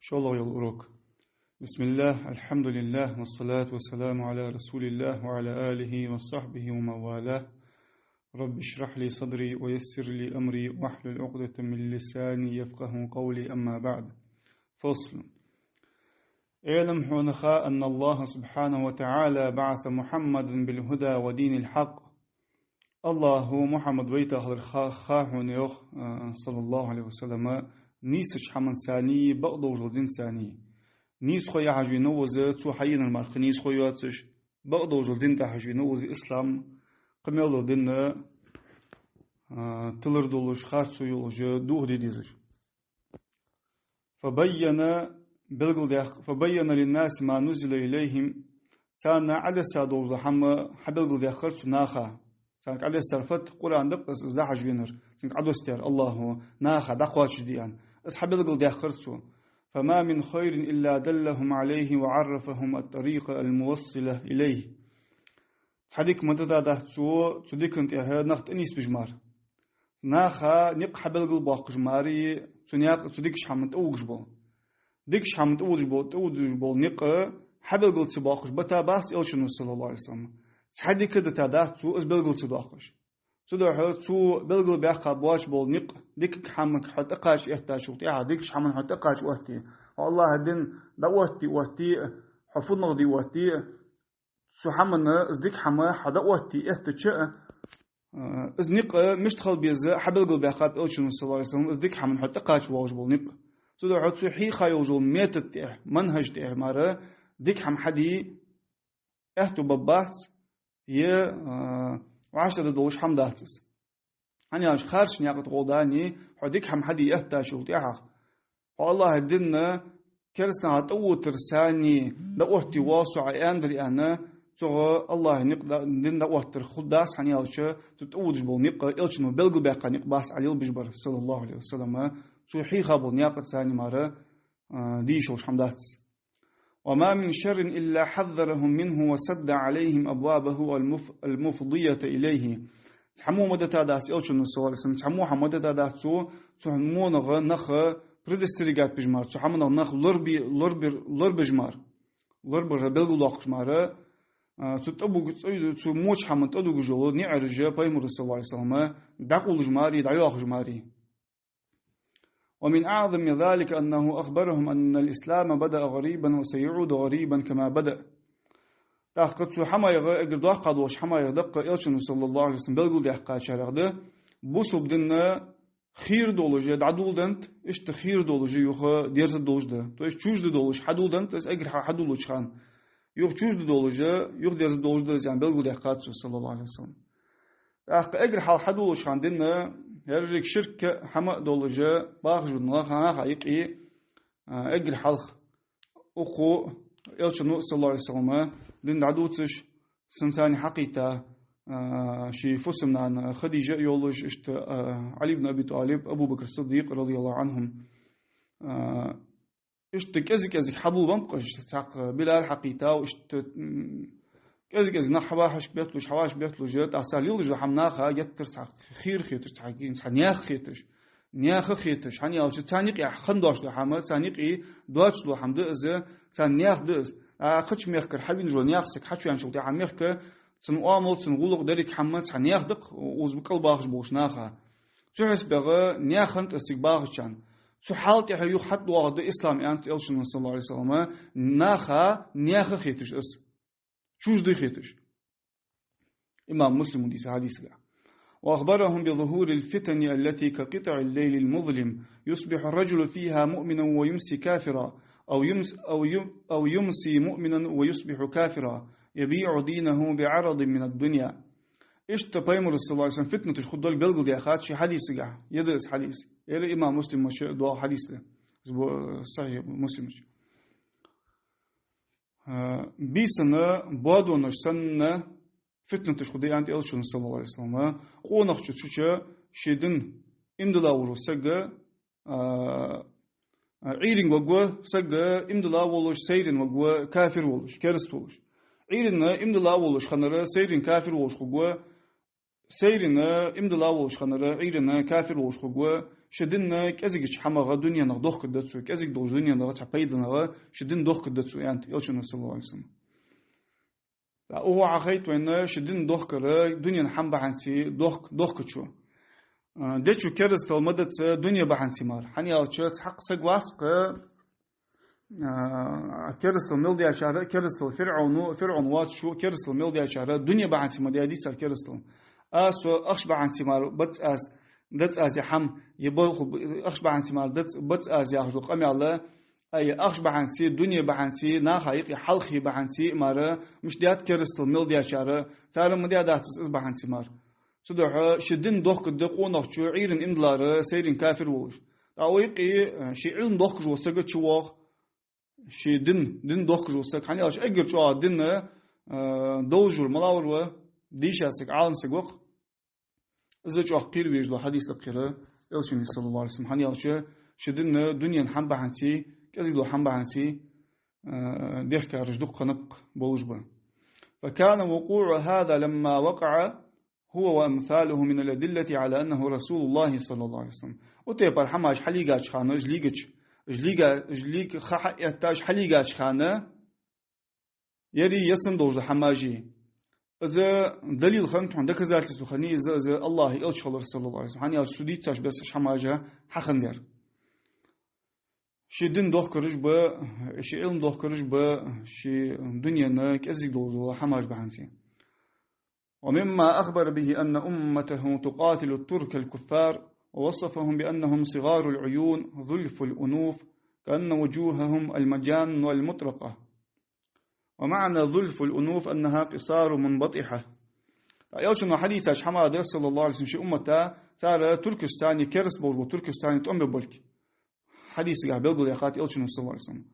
شاء الله يلقروك. بسم الله الحمد لله والصلاة والسلام على رسول الله وعلى آله وصحبه وموالاه. رب اشرح لي صدري ويسر لي أمري واحلل عقدة من لساني يفقه قولي. أما بعد. فصل. اعلم حونخا أن الله سبحانه وتعالى بعث محمدا بالهدى ودين الحق. الله محمد بيت أهل خاحون يوخ صلى الله عليه وسلم نيسش حمن ثاني بقضو جلدين ثاني نيس خويا حجوي نوز تو حين المرخ نيس خوياتش بقضو جلدين تا حجوي نوز إسلام قميلو دين تلر دولش خارسو يولج دوه ديزش فبين للناس ما نزل إليهم سانا عدسا دوز حم حبلغل داخل سناخا سانك عدسا فت قرآن دقس إزدا حجوينر سانك عدستير الله ناخا دقواتش ديان أصحاب القل يخرسوا فما من خير إلا دلهم عليه وعرفهم الطريق الموصلة إليه. حديك مددا دهتسو تديك انت هاد نخت انيس بجمار ناخا نق حبل القل باق جماري تديكش حمد اوجبول ديكش حمد اوجبول نق حبل القل تباقش بتا باس إلشنو صلى الله عليه وسلم حديك دتا دهتسو از بالقل تباقش سودو تو بلغل بيخا بواش بول نق ديك حمك حتى قاش احتاج وتي ديك حمن حتى قاش وقتي والله الدين دوتي حفظ نغدي وقتي سو حمن ازديك حما حدا وقتي احتاج از نق مشتخل بيز حبلغل بيخا بيلشن صلى الله عليه وسلم ازديك حمن حتى قاش واش بول نق سودو حتى حي خايوجو ميتت منهج تي مره ديك حم حدي احتو ببات ي وعشت دوش حمداتس أنا عش خارج نياقة غوداني حديك حم حدي يهتاشو تيحق والله الدين كرسنا هتقو ترساني دقوتي واسع أندري أنا تغى الله نقدر دين دقوتر خداس حني عش تتقودش بول نق إلشنو بلغ بقى نق باس عليه بجبر صلى الله عليه وسلم صحيح خبر نياقة ثاني مرة ديشوش حمداتس وما من شر إلا حذرهم منه وسد عليهم أبوابه المفضية إليه. تحمو مدتا داس إلشن صلى الله عليه وسلم تحمو حمدتا داسو تحمو نخ بريدستريغات بجمار تحمو نخ لرب جمار لرب بلغ لاق جمار تتبو موش حمد تدو جولو نعرج بيمر صلى الله عليه وسلم دقول جماري دعيوخ جماري. ومن أعظم ذلك أنه أخبرهم أن الإسلام بدأ غريبا وسيعود غريبا كما بدأ. تأخذ حما يقدر قدوش حما يدق إلشن صلى الله عليه وسلم بلغل دقة شرقده بوسب دنا خير دولجة عدول دنت إيش تخير دولجة يخ ديرت دولج ده تو إيش تشوج دولج حدول دنت إيش أجر حدولج خان يخ تشوج دولجة يخ ديرت دولج ده يعني بلغل دقة صلى الله عليه وسلم. تأخذ أجر حدولج خان دنا هرك شركة حما دولجة باخج بدنا خنا خايق أجر حلخ أخو إلشن صلى الله عليه وسلم دين عدوتش سنتاني حقيقة شي فسمنا عن خديجة يولج اشت علي بن أبي طالب أبو بكر الصديق رضي الله عنهم اشت كذا حبوا بنقش تاق بلا الحقيقة واشت كذا نحواش بيتلوش حواش بيتلوش أصل يلج حمناخا يترس خير خيتش حقين نياخ خيتش نياخ خيتش حني أو تانيق خندوش لحمة تانيق دوتش لحمد إذا تانياخ دز خدش ميخكر حبين جو نياخسك حتى يعني شو تاع ميخك سنقامل سنقولك دارك حمد تانياخ دق وزبكل باخش بوش ناخا تحس بغى نياخنت استقباخشان سو حالتي هيو حد وعد إسلام أنت إلشن صلى الله عليه وسلم ناخا نياخ خيتش إس شوش دي خيتش إمام مسلم دي حديث له. وأخبرهم بظهور الفتن التي كقطع الليل المظلم يصبح الرجل فيها مؤمنا ويمسي كافرا أو يمسي مؤمنا ويصبح كافرا يبيع دينه بعرض من الدنيا. إيش تبايمر صلى الله عليه وسلم فتنة تشخد دول بلغل دي أخات شي حديث سجع يدرس حديث إلى إمام مسلم مش دعاء حديث له صحيح مسلم مش بيسنا بادو نشسنا فتنة تشخدي أنت إلشون صلى الله عليه وسلم قونخ تشوشة شدن إمدلا ورسجة عيرين وجوه سجة إمدلا ولش سيرين وجوه كافر ولش كرست ولش عيرين إمدلا ولش خنرة سيرين كافر ولش وجوه سيرين إمدلا ولش خنرة عيرين كافر ولش وجوه شدنا كأزيج حما دنيا نغدوخ كدتسو كأزيج دوج دنيا نغت حبيدنا شدن دوخ كدتسو يعني يلشون صلى الله عليه وسلم هو عخيت وإن شدن دوخ كره دنيا نحم بحنسي دوخ كتشو ديتشو كرست المدت دنيا بحنسي مار حني أوتشت حق سجواسق كرست الملدي أشارة كرست فرعون وات شو كرست الملدي أشارة دنيا بحنسي مدي أدي سر كرست أسو أخش بحنسي مار بس أس دت أز يحم يبلغ أخش بحنسي مار دت بس أز يخلق أمي الله أي أخش بحنسي دنيا بحنسي ناخايق حلخي بحنسي مار مش ديات كرست الملدي أشارة صار مدي أدات إس بحنسي مار صدق شدين دوخ الدقو نخشو عيرن إمدلار سيرين كافر ووش أويقي شي علم دوخ جو سجت شواخ شي دين دوخ جو سك حني أش أجر شو دين دوجور ملاور و ديش أسك عالم سجوق إذا شو أخير ويجلو حديث القراء إلشني صلى الله عليه وسلم حني أش شدين دنيا حم بحنسي كذي حم بحنسي ديخ كارجدق خنق بوجبه فكان وقوع هذا لما وقع هو وأمثاله من الأدلة على أنه رسول الله صلى الله عليه وسلم وتيبر حماش حليقاش خانة جليق خحيتاش حليقاش خانة يري يسن دوج حماجي إذا دليل خنت عندك ذات سخني إذا الله إلش الله صلى الله عليه وسلم يعني سوديت تاش بس حماجة حخندر شي دين دوخ كرج ب شي علم دوخ كرج ب شي دنيا نك أزيك دوج حماج بحنسي ومما أخبر به أن أمته تقاتل الترك الكفار ووصفهم بأنهم صغار العيون ظلف الأنوف كأن وجوههم المجان والمطرقة ومعنى ظلف الأنوف أنها قصار منبطحة يوشن حديثة حمادة صلى الله عليه وسلم شي أمتا تارى تركستاني كرس بوجبو تركستاني تأم ببولك حديث قاعد بيقول يا خاتي يوشن صلى الله عليه وسلم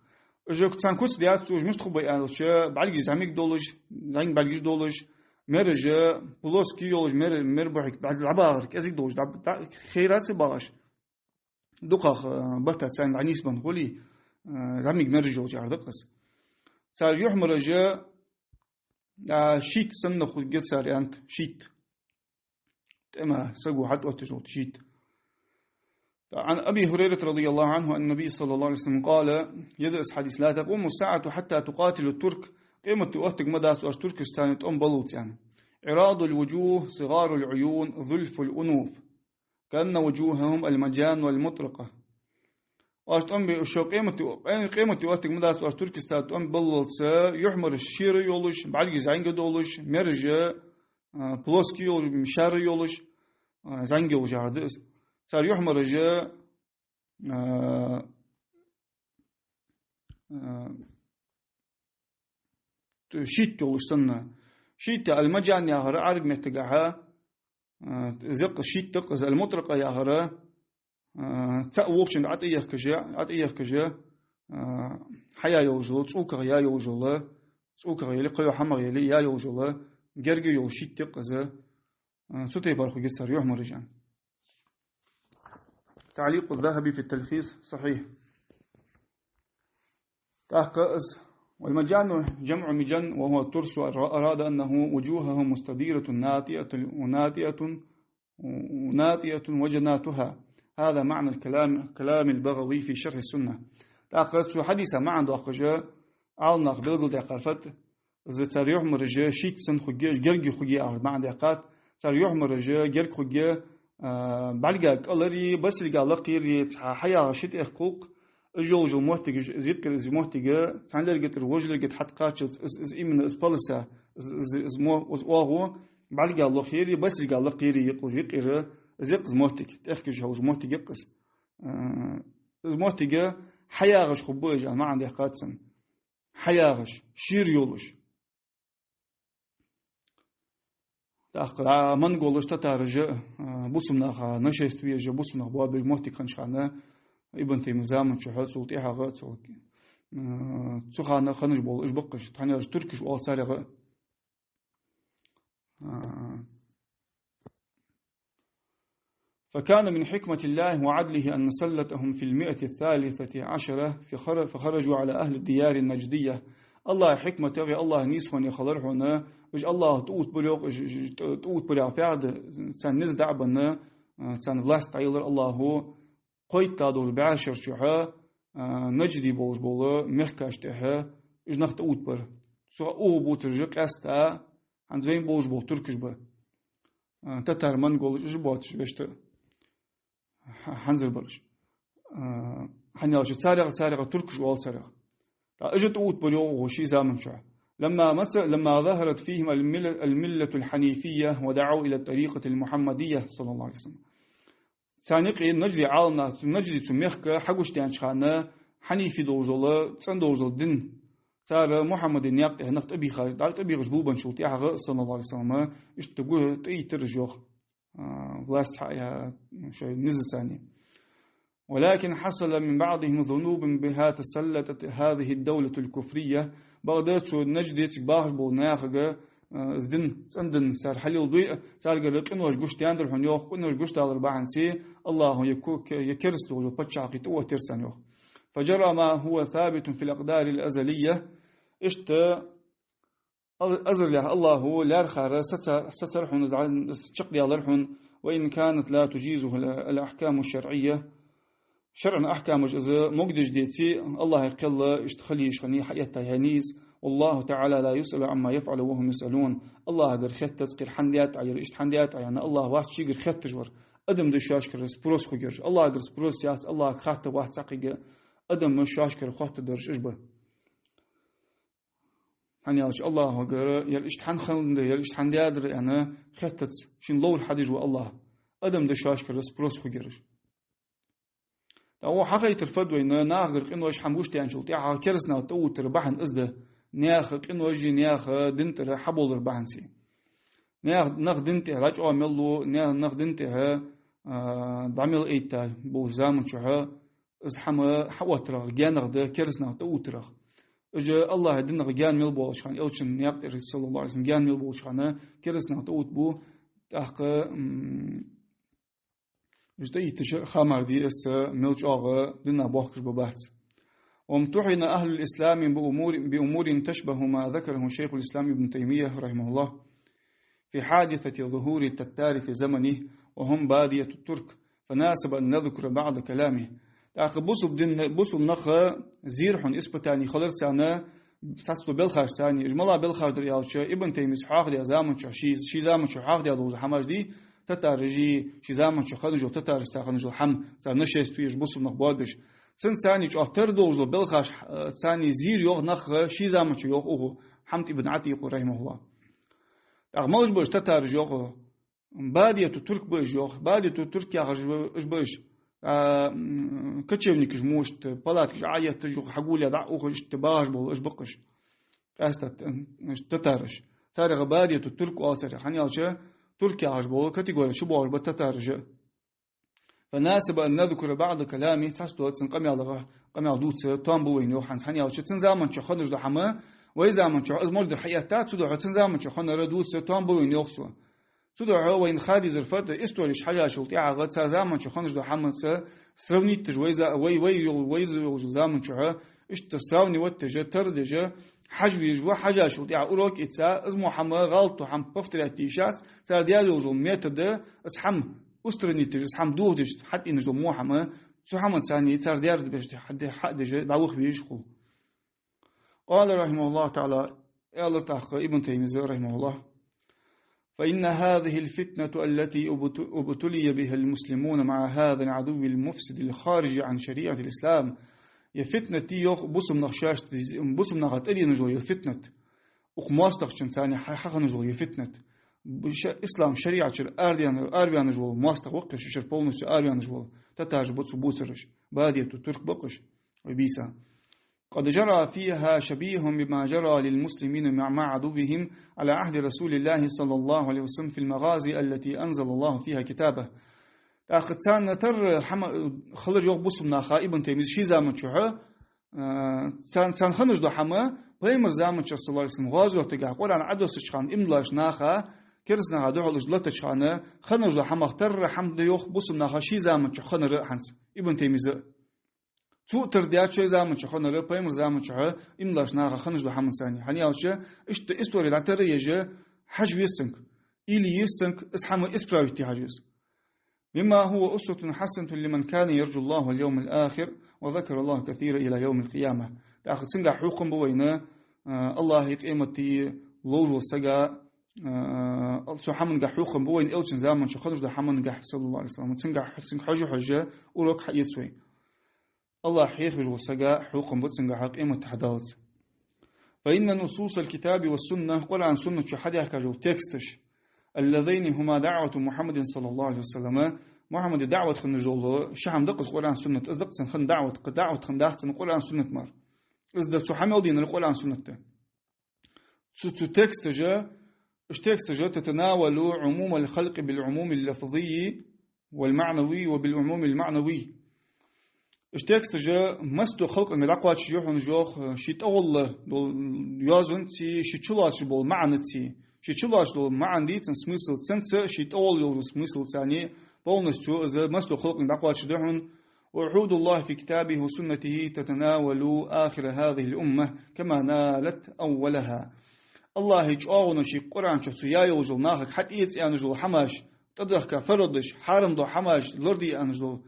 أجوك تان كوت ديات سوج مش تخبي أنشة بعلقي زعميك دولج زعين بعلقيش دولج مرجع بلوسكي يولج مربحك بعد العباغر كأزيك دوج خيرات باش دقاق بطة سان عنيس بنقولي زعميك مرجع وجع دقس صار يحمر رجع شيت سنة خد جت صار أنت شيت تما سجوا حد وتجوت شيت عن أبي هريرة رضي الله عنه أن النبي صلى الله عليه وسلم قال يدرس حديث لا تقوم الساعة حتى تقاتل الترك قيمة تؤتك مداس واش تركستان تأم بلوت يعني عراض الوجوه صغار العيون ظلف الأنوف كأن وجوههم المجان والمطرقة واش تأم شو قيمة تؤتك مداس واش تركستان تأم بلوت يحمر الشير يولش بعد زعنج دولش مرجع بلوسكي يولش مشار يولش زعنج يولش عردس صار يحمر رجع شيت يولش سنة شيت المجان يا هرا عرق متقعها زق شيت تقز المطرقة يا هرا تأوقشن عطيخ كجا حيا يوجل تسوكر يا يوجل تسوكر يلي قيو حمر يلي يا يوجل جرجي يو شيت تقز سوتي بارخو جسر يحمر رجعان تعليق الذهبي في التلخيص صحيح تأخذ والمجان جمع مجن وهو الترس أراد أنه وجوههم مستديرة ناتئة وجناتها هذا معنى كلام البغوي في شرح السنة تأخذ حديثة ما عنده أخجاء عالنا قبل دقافت إذا تريح مرجع شيت سن خجاء جرج خجاء ما عنده قات تريح مرجع جرج خجاء بعلقك ألري بس لقى لقيري حياة شيت إحقوق الجوج المحتج زيبكر زي محتجة تعلق قتر وجل قت حد قاتش إز إمن إز بالسا إز مو إز واغو بعلقة الله خيري بس لقى لقيري يقول يقير زيق إز محتج تأخذ جوج محتج يقص إز محتجة حياغش خبوج ما عندي قاتسن حياغش شير يولش تأخذ من قولش تتارج بوسمنا خا نشيستويه جو بوسمنا بواب المحتج خنشانه ابن تيمزام شحال سلطي حاغا تسخانا خنج بول اش بقش تاني تركش اول سالغ فكان من حكمة الله وعدله أن سلتهم في 113 فخرجوا على أهل الديار النجدية الله حكمة تغي الله نيسوان يخلر هنا وج الله تقوت بريق فعد سان نزدع بنا سان فلاس تعيلر الله هو قويت تادور بعشر شوها نجدي بولش بولا مخكاشتها إجنخت أوت بر سو أو بوترجك أستا عن زين بولش بول تركش بر تتر من قولش إجباتش بشت حنزل برش حنيالش تاريخ تركش وال تاريخ تا إجت أوت بريو وشي زامن شو لما ظهرت فيهم الملة الحنيفية ودعوا إلى الطريقة المحمدية صلى الله عليه وسلم سانيقي نجري عالمنا نجري تميخك حقوش تانشخانة حنيفي دوزولا تسان دوزول دين تار محمد نياقت هنقت أبي خارج دارت أبي غجبو بنشوتي حق صلى الله عليه وسلم اشتقوه تأي ترجوخ غلاست حقها شيء نزل ثاني ولكن حصل من بعضهم ذنوب بها تسلطت هذه الدولة الكفرية بغداد نجدت باهر بو ناخغ زدن سندن صار حليل ضيء صار قرقن واش قشت ياندر حن يوخ كن واش قشت على بحنسي الله يكرس له بتشاقي تو ترسن يوخ فجرى ما هو ثابت في الأقدار الأزلية اشت أزل الله هو لا خار ستر حن شق ديال وإن كانت لا تجيزه الأحكام الشرعية شرعا أحكام جزء مقدج ديتي الله يقل اشتخليش خني حياته يانيز والله تعالى لا يسأل عما يفعل وهم يسألون الله قر خت تذكر حنديات عير اشت حنديات يعني الله واحد شي قر خت تجور أدم دشاش كر سبروس خجر الله قر سبروس يات الله خات واحد تقيق أدم مش شاش كر خات درج إجبه يعني الله قر يل اشت حن خند يل اشت حنديات يعني خت شين لول حديج الله أدم دشاش كر سبروس خجر هو حقيقة الفدوى إنه ناخذ إنه إيش حموش تانشل تيا كرسنا تو تربحن إزده ناخذ إنه يجي ناخذ دنت حبول ربحن سي ناخذ دنت راج عملو ناخذ دنت دعمل إيتا بوزام شها إزحم حوات رغ جان رغ كرسنا تو ترغ إجا الله دنا جان ميل بولش خان إلشن يقدر صلى الله عليه وسلم جان ميل بولش خانه كرسنا تو بو تحق جدي خامر دي اس ملج آغا دنا باخش ببحث وامتحن أهل الإسلام بأمور تشبه ما ذكره شيخ الإسلام ابن تيمية رحمه الله في حادثة ظهور التتار في زمنه وهم بادية الترك فناسب أن نذكر بعض كلامه تاق بوسو نخ زيرحن اسبتاني خلر سانا تاسو بالخارج ثاني اجمالا بالخارج دريالش ابن تيمية حاق دي زامن شي زامن حاق دي دوز حماج دي تتارجي شي زمان شو خرجوا تتار استخرجوا حم صار نشيس تويش بوسو نخباقش سن ثاني أختار دوزو بالخاش ثاني زير يوغ نخ شي زمان شو يوغ أوه حمد ابن عتيق رحمه الله أغمالش بوش تتارج يوغ بادية ترك بوش يوغ بادية ترك ياغش بوش كتشيونيكش موشت بلاتكش عاية تجوغ حقول يدع أوه اشتباش بول اش بقش أستت تتارج تاريخ بادية ترك وآثر حني أوشي تركيا عجبه كاتيجوري شو بقول بتترجع فناسب أن نذكر بعض كلامي تحسدوا تنقمي على دوت توم بوين يوحنا حني أو شيء تنزامن شو خنج لحما وإذا من شو أزمر الحياة تسدوا تنزامن شو خن ردوت توم بوين يوخسوا تدعوا وين خادي زرفت استوريش حاجة شو تيع غت تنزامن شو خنج لحما سروني تجويزا وي زامن شو إيش تسروني وتجا تردجا حجوي جوا حاجة شو تيع أوروك إتسا اسمه حما غلط وحم بفترة تيشاس صار ديالو جو ميتد اسحم أسترني تج اسحم دودش حتى إنه جو مو حما شو حما ثاني صار ديال بيش حد جا دعوخ بيشخو قال رحمه الله تعالى الله تحق ابن تيمية رحمه الله فإن هذه الفتنة التي ابتلي بها المسلمون مع هذا العدو المفسد الخارج عن شريعة الإسلام يا فتنة تيوخ بوسم نخشاش بوسم نغت أدي نجوا يا فتنة وخماستخ ثاني حق نجوا يا فتنة إسلام شريعة شر أربيان نجوا ماستخ وقش شر بولنس أربيان نجوا تتاج بوتس بوسرش بادية ترك بقش وبيسا قد جرى فيها شبيه بما جرى للمسلمين مع عدوهم على عهد رسول الله صلى الله عليه وسلم في المغازي التي أنزل الله فيها كتابه تاخذان تر خلر يوق بوسنا خائب تيميز شي زامن شوها سان خنج دو حما بيمر زامن صلى الله عليه وسلم غازو تقع قران عدوس شخان املاش ناخا كرسنا غادو على لت شخانه خنج دو حما تر حمد يوق بوسنا خا شي زامن شخن حنس ابن تيميز تو تر ديات شي زامن شخن بيمر زامن شوها املاش ناخا خنج دو حما ثاني حني اوشه اشت استوري لا تر يجه حج يسنك الي يسنك اسحم اسبراوتي حجز مما هو أسوة حسنة لمن كان يرجو الله واليوم الآخر وذكر الله كثيرا إلى يوم القيامة تأخذ سنجا حقوق بوينة الله يقيمتي لوجو سجا سو حمن جح حقوق بوين إلشن زمان شو خرج ده حمن جح صلى الله عليه وسلم سنجا حجة وروك حيسوي الله حيخرج وسجا حقوق بوتسنجا حقيمة تحدث فإن نصوص الكتاب والسنة قرآن سنة شو حد يحكي تكستش اللذين هما دعوة محمد صلى الله عليه وسلم محمد دعوة خن جول شحم دقس قرآن سنة أصدق سن خن دعوة خن دعوة سن قرآن سنة مار أصدق سو حمل دين القرآن سنة سو تكست جا إيش تكست جا تتناول عموم الخلق بالعموم اللفظي والمعنوي وبالعموم المعنوي إيش تكست جا مستو خلق إن الأقوات شجوعهم جوخ شيت أول دول يازون تي شيت شلاتش بول معنى تي شيتشلاش لو ما عندي смысл ценца شيت أول لو смысл ثاني полностью إذا مستو خلق نقوى شدهن وعهود الله في كتابه وسنته تتناول آخر هذه الأمة كما نالت أولها الله يجعلنا شيء قرآن شو سياي وجل ناخك حتى يتأنجل حماش تدرك فردش حارم دو حماش لردي أنجل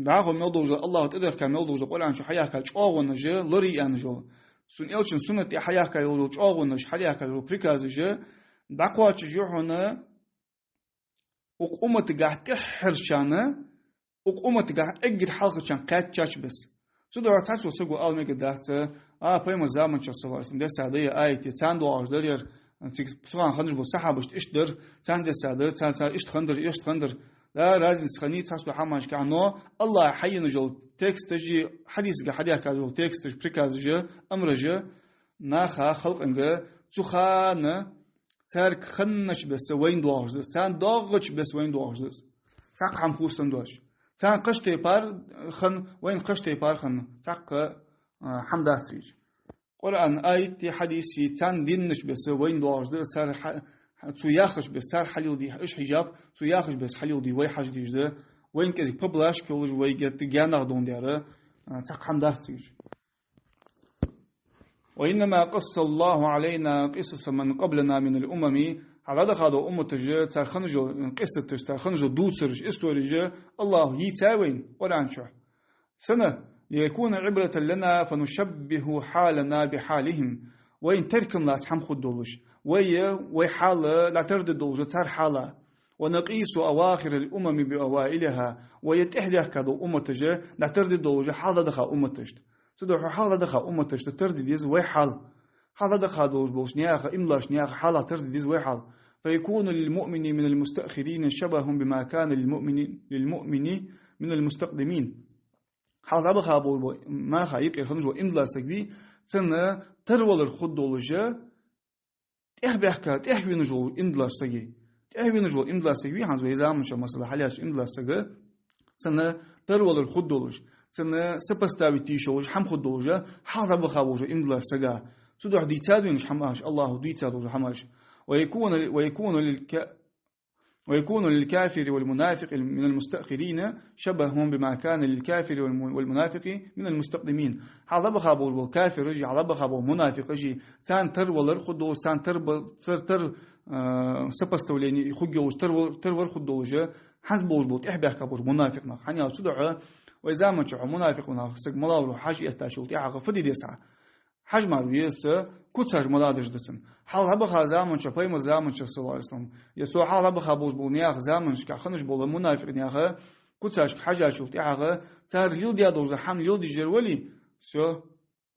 دعوه ملدوج الله تدرك ملدوج قرآن شو حياك يجعلنا جه لري أنجل سن إلشن سنة حياك يولوج أغنش حياك يولو بريكازج دعوة جوهنا وقومة جاه تحرشانة وقومة جاه أجر حلقة شان قات شاش بس سودر تعرف وسقو أول ميجا دهت بيم زمان شصلا ده سعدية آيتي تاندو عجدير بسرعة خندش بصحابش إشدر تاند سعدية تاند إشت خندر لا لازم تخني تحسب حماش كأنه الله حي نجول تكست جي حديث جا حديث كذا تكست بريكاز جا أمر جا ناخا خلق إنجا تخانة ترك خنش بس وين دواجز تان داغش بس وين دواجز تاق عم خوستن دواج تان قشتي بار خن وين قشتي بار خن تاق حمداتيج قرآن آية حديثي تان دينش بس وين دواجز تار تو ياخش بس تار حليل دي إيش حجاب تو ياخش بس حليل دي وين حاج ديج ده وين كذي ببلاش كلش ويجت جانا دون دياره تقحم دافتيج وإنما قص الله علينا قصص من قبلنا من الأمم على هذا أمة الجا ترخنجو قصة ترخنجو دوسرج استورج الله يتاوين ولا شو سنة ليكون عبرة لنا فنشبه حالنا بحالهم وين تركن لا تحم خدولش وي حال لا ترد دولج تر حاله ونقيس أواخر الأمم بأوائلها ويتحدث كذا أمتجه لا ترد دولج حال دخل أمتجت سدوح حال دخل أمتجت ترد ديز وي حال حال دخل دولج بوش نياخ إملاش نياخ حال ترد ديز وي حال فيكون للمؤمن من المستأخرين شبه بما كان للمؤمن من المستقدمين حال ربخ أبو ما خايق يخرج وإملا سجبي سنة ترول الخد دولج تحبهك تحوين جو إملا سجي تحوين جو إملا سجبي هنزو إذا مش مثلا حاليش إملا سجى سنة ترول الخد دولج سنة سبستاوي تيشوج حم خد دولج حال ربخ أبو جو إملا سجى سدوح ديتادوين حماش الله ديتادو حماش ويكون للكافر والمنافق من المستأخرين شبههم بما كان للكافر والمنافق من المستقدمين حضبخ أبو الكافر يجي حضبخ أبو المنافق يجي تان تر ولر خدوس تان تر سبستوليني يخجوش تر ور خدوش حسبوش بوت إحبه كبوش منافق نخ حنيا صدع وإذا ما تشوف منافق نخ سق ملاولو حاج يتاشوت يعاق فدي ديسع حاج مارويس كتر ملادش دسن حال هبخ زمان شفاي مزامن صلى الله عليه وسلم يسوع حال هبخ بوش بونياخ زمان شك خنش بول منافق نياخ كتر حاجة شوت يعاق تار يل ديا دوز حم يل دي جرولي سو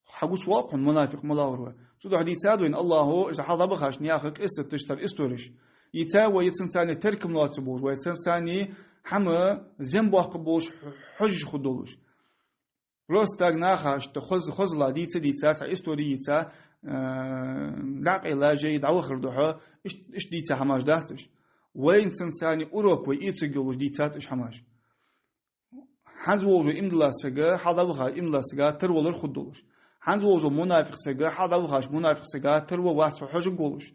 حقوش واقع منافق ملاورو صدق دي تادوين الله إذا حال هبخ نياخ قصة تشتر استورش يتاوى يتسنساني ترك ملات بوش ويتسنساني حم زنبوخ بوش حج خدولش روستاغ ناخاش تخز لا ديتا ديتا استوريتا لاقي لا جيد عوخر دوحه ايش ديتا حماش داتش وين سنساني اوروك وي ايتسجول ديتا ايش حماش حنزوجو امدلا سغا حدابخا امدلا سغا ترولر خدولش حنزوجو منافق سغا حدابخاش منافق سغا ترو واسو حوج گولش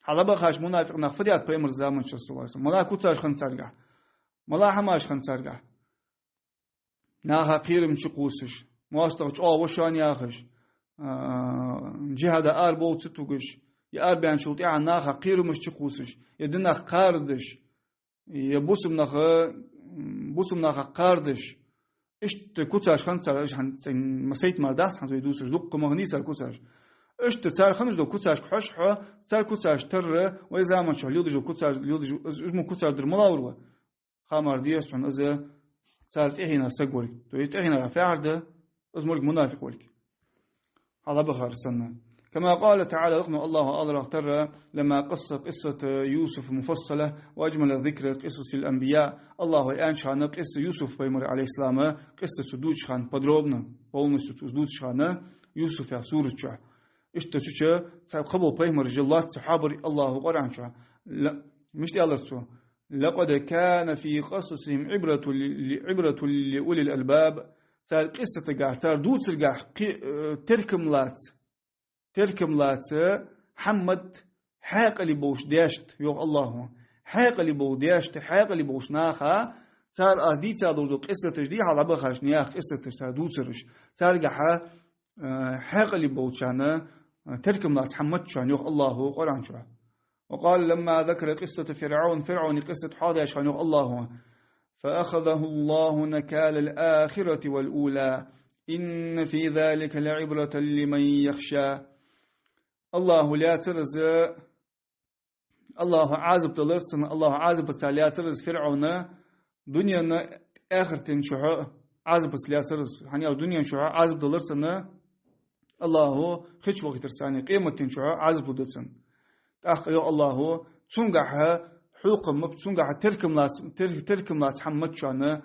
حدابخاش منافق نخفديات بيمر زمان شسوارس ملا كوتاش خنصارغا ملا حماش خنصارغا ناها قيرم شقوسش مواستغش وشان ياخش جهاد بول تتوغش يا بيان شوط ناها قيرمش شقوسش يدنا قاردش بوسم نخ قاردش إشت كوتاش خنصر إش هن مسيت مرداس هن زيدوس جدوق مغني سر كوتاش إشت تار خنش دو كوتاش خش حا تار كوتاش تر وإذا شو ليود جو كوتاش ليود جو اسمه كوتاش در ملاوروا خامر ديس عن إذا صارت إحنا سجولك تو إحنا فعل ده اسمه منافق ولك هذا بخار سنة كما قال تعالى الله أضر اختر لما قصة يوسف مفصلة وأجمل ذكر قصص الأنبياء الله الآن شان قصة يوسف بيمر عليه السلام قصة سدود شان подробно полностью سدود شان يوسف يا سورة شا اشتشوا قبل بيمر جلات صحابر الله قرآن شا لا مش الله سو لقد كان في قصصهم عبرة لأولي الألباب صار قصة قاعتار دوت القاع تركم لات حمد حاق اللي بوش داشت يوم الله حاق اللي بو داشت حاق اللي بوش ناخا صار أدي صار قصة تجدي على بخاش نياخ قصة صار دوترش صار قاع حاق اللي بوشانه تركم لات حمد شان يوم الله قرآن شو وقال لما ذكر قصة فرعون قصة حاضر شان يوم الله فأخذه الله نكال الآخرة والأولى إن في ذلك لعبرة لمن يخشى الله لا ترز الله عازب تلرسن الله عازب لا ترز فرعون دنيا آخرة شعاع عازب لا ترز يعني الدنيا شعاع عازب تلرسن الله خش وقت رساني قيمة شعاع عازب تلرسن تأخذ الله تنقح حقوق مبتونقح تركم لا تحمد شانه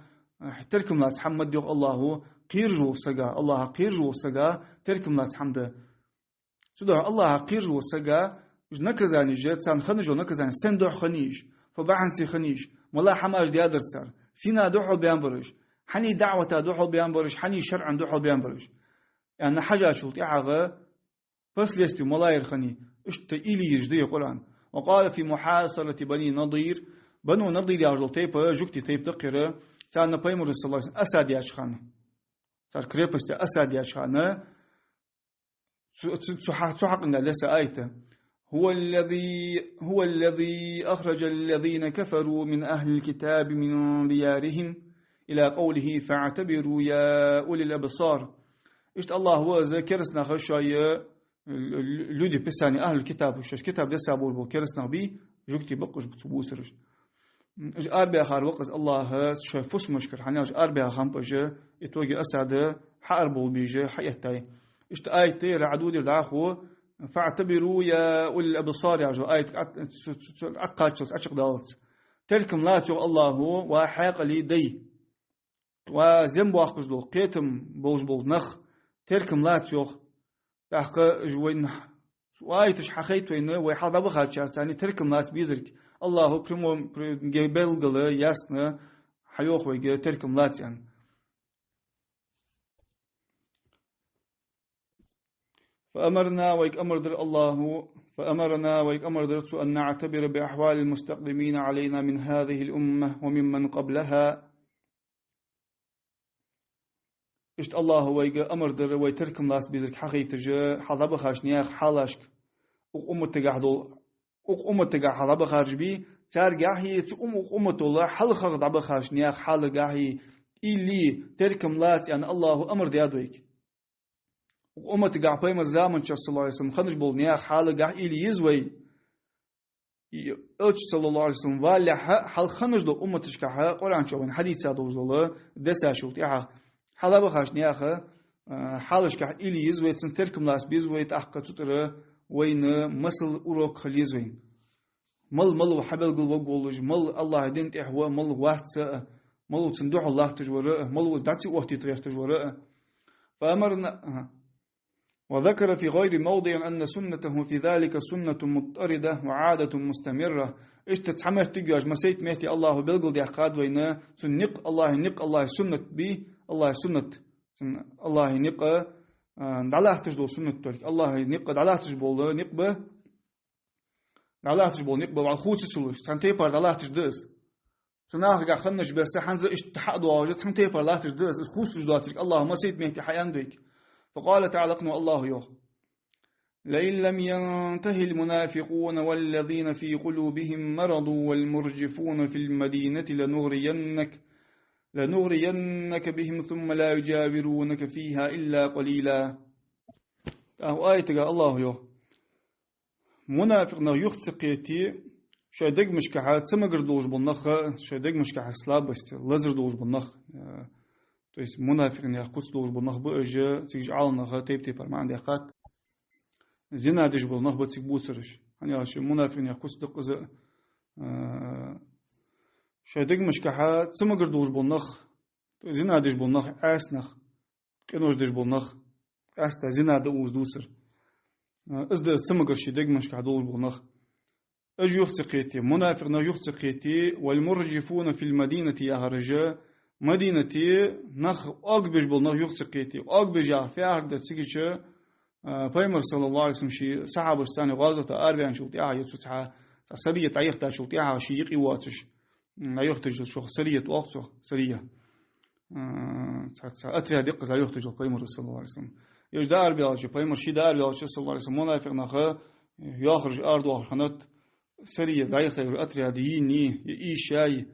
تركم لا تحمد يق الله قيرجو سجا الله قيرجو سجا تركم لا تحمده سودر الله قيرجو سجا نكزاني جت سان خنجو نكزاني سندو خنيش فبعن سي خنيش ملا حماج دي ادرسر سينا دوحو بيان برش حني دعوة دوحو بيان برش حني شرعا دوحو بيان برش يعني حاجة شلت يعغى بس ليستو ملا يرخني اشت إلي يجدي القرآن وقال في محاصرة بنو نضير يعجل تيبا جوكتي تيب تقرأ سأل نبيمر صلى الله عليه وسلم أساد ياشخانه صار كريبستي أساد ياشخانه سحقنا لسا آيته هو الذي أخرج الذين كفروا من أهل الكتاب من ديارهم إلى قوله فاعتبروا يا أولي الأبصار إشت الله هو ذكرسنا خشايا لودي بساني أهل الكتاب وش كتاب ده سابول بو كرسنا بي جوكتي بقش بتبوسرش أربع خار وقز الله شاف فس مشكل حناج أربع خام بجا يتوجي أسعد حاربول بيجا حياتي إشت آيتي رعدود الداخو فاعتبروا يا أولي الأبصار يا جو آيت أتقاتشوس أشق دالت تلكم لا تو الله وحاق لي دي وزنب واقش دول قيتم بوج بول نخ تلكم لا تو تحق جوين وايتش حخيت وين ويحضر بخات شارتاني تركم ناس بيزرك الله كريمو جبل قل ياسنا حيوخ ويجي تركم لاتيان فأمرنا ويك أمر در الله فأمرنا ويك أمر درت أن نعتبر بأحوال المستقدمين علينا من هذه الأمة وممن قبلها إشت الله ويجي أمر در ويتركم لاس بيزرك حقيقة جا حضب خاشنياخ حالاشك أمت تجا حضب خارج بي تار جاهي أمت الله حل خغ ضب خاشنياخ حال جاهي إلي تركم لات يعني الله أمر ديادويك أمت تجا بيم الزامن شاف صلى الله عليه وسلم خنج بولنياخ حال جاه إلي يزوي أج صلى الله عليه وسلم ولا حل خنج دو أمت تشكها قرآن شوفن حديث سادو الله دسا شوت يا حلبة خاشنياخ حالش كح إلي يزوي تركم لاس بيزوي تحقق تطر وين مسل أوروك خليزوين مل وحبل قلبك بولج مل الله دين تحوى مل وقت مل تندوح الله تجوره مل وزدتي وقت تريح تجوره فأمرنا وذكر في غير موضع أن سنته في ذلك سنة مضطردة وعادة مستمرة إيش تتحمل تجاج مسيت ميتي الله بلقل دي أخاد وين سنق الله سنة بي الله سنة الله نق دعلا تجدو سنة تلك الله نق دعلا تجبول نق دعلا تجبول نق وعلى خوت تسلوش تنتيبر دعلا تجدس سناخ جا خنج بس حنز إيش تحد واجد تنتيبر لا تجدس خوت تجدو تلك الله مسيت ميتي حيان بك فقال تعالى الله يوه لئن لم ينته المنافقون والذين في قلوبهم مرض والمرجفون في المدينة لنغرينك بهم ثم لا يجاورونك فيها إلا قليلا. آية الله يو منافق يخسقيتي شادق مشكحة سمجر دوش بالنخ شادق مشكحة سلابست لزر دوش بالنخ то есть منافق يخص دوش بالنخ بأجا تيجي عالنخ تيبتي فرما عندي قات زنا دش بالنخ بتسيق بوسرش يعني شو منافق يخص دق شادق مشكحة سمجر دوش بالنخ زنا دش بالنخ أسنخ كنوش دش بالنخ أستا زنا دوز دوسر إزد سمجر شادق مشكحة دوش بالنخ أج يختقيتي منافق يختقيتي والمرجفون في المدينة يهرجا مدينتي نخ أقبج بالنخ يختقيتي أقبج في عهد تسيكيش بيمر صلى الله عليه وسلم شي صحابة استاني غازة أربعين شوطيها يتسعى سرية تعيقتا شوطيها شيقي واتش لا يختج شو سرية وقته سرية أتري دقة لا يختج بيمر صلى الله عليه وسلم يج دار بيالش بيمر شي دار بيالش صلى الله عليه وسلم منافق نخ يخرج أرض وخنت سرية دايخة أتري ديني يشاي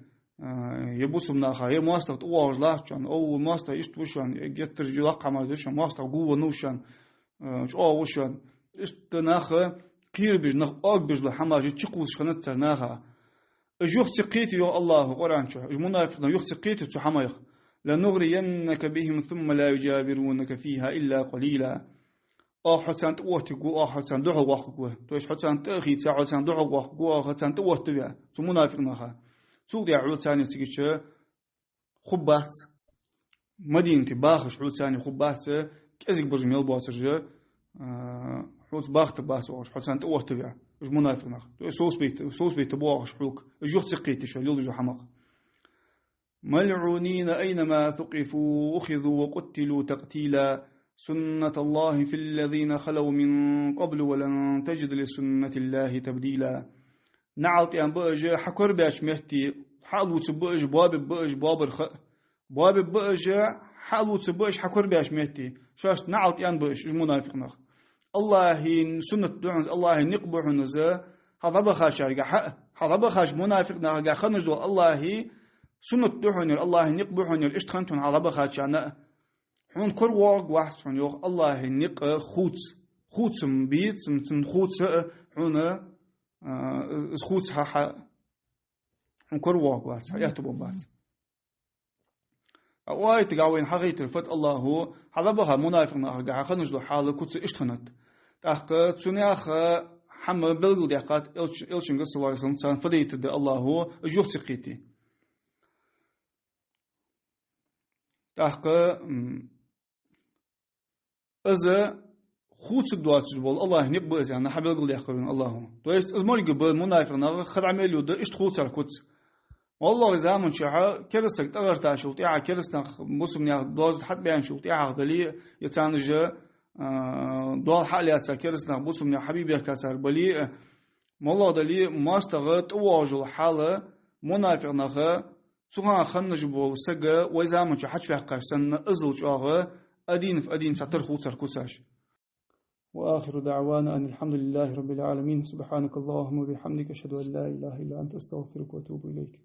يبوسم ناخا هي ماستر تواج لاحشان أو ماستر يشتوشان جتر جلاق عمادشان ماستر قوة نوشان شو وشان إشت ناخا كير بيج ناخ أق بيج لحماجي تشقوس خنت سر ناخا أجوخ تقيت يا الله قرآن شو المنافق يخ تقيت شو حمايخ لنغرينك بهم ثم لا يجاورونك فيها إلا قليلا حسن توتقو حسن دعو وققو تويش حسن تأخي ساعة حسن دعو وققو حسن توتقو تو منافق ناخا سوق دي عود ثاني تيجيش خبات مدينة باخش عود ثاني خبات كأزيك برج ميل باسرجة حوت باخت باسوش حسن توتقو مش منافق ناخ سوس بيت بواغش حوك جوخ تقيتي شو يلجو حمق ملعونين أينما ثقفوا أخذوا وقتلوا تقتيلا سنة الله في الذين خلوا من قبل ولن تجد لسنة الله تبديلا. نعلت يعني بأج حكر باش مهتي حلو تبأج باب بأج حلو تبأج حكر باش مهتي شاش نعلت يعني بأج منافق نخ الله سنة دعنز الله نقبح نزا هذا بخاش هذا بخاش منافق نخ خنج دول الله سنة دعنز الله نقبح نل اشتخنتون هذا بخاش يعني هون كل واحد شون يوخ الله نق خوت بيت سمتن خوت هون خوت ها هون كل واحد يهتبوا بعض أواي تقاوين حقيقة الفت الله هو هذا بها منافق نقع خنج له حاله كوت اشتخنت تحق تسنياخ حم بلغ دقات إلشن قصة الله عليه وسلم فديت الله هو جوخ تقيتي تحق إذا خوت الدعاء تجبل الله نقبل يعني حبل قل يخبرون الله تو است از مال قبل منافق نغ خد عمل يود إيش خوت الكوت والله إذا من شاع كرستك تغير تاشوت يا كرستك مسلم يا دوز حد بيان شوت يا عقدلي يتانج دول حاليات كرستك مسلم يا حبيبي كسر بلي والله دلي ما استغت واجل حالة منافق نغ سوها خنج بول سجى وإذا من شاع حد في قرسن أزل شاغ أدين سطر خوصر كساش. وآخر دعوانا أن الحمد لله رب العالمين سبحانك اللهم وبحمدك أشهد أن لا إله إلا أنت أستغفرك وأتوب إليك.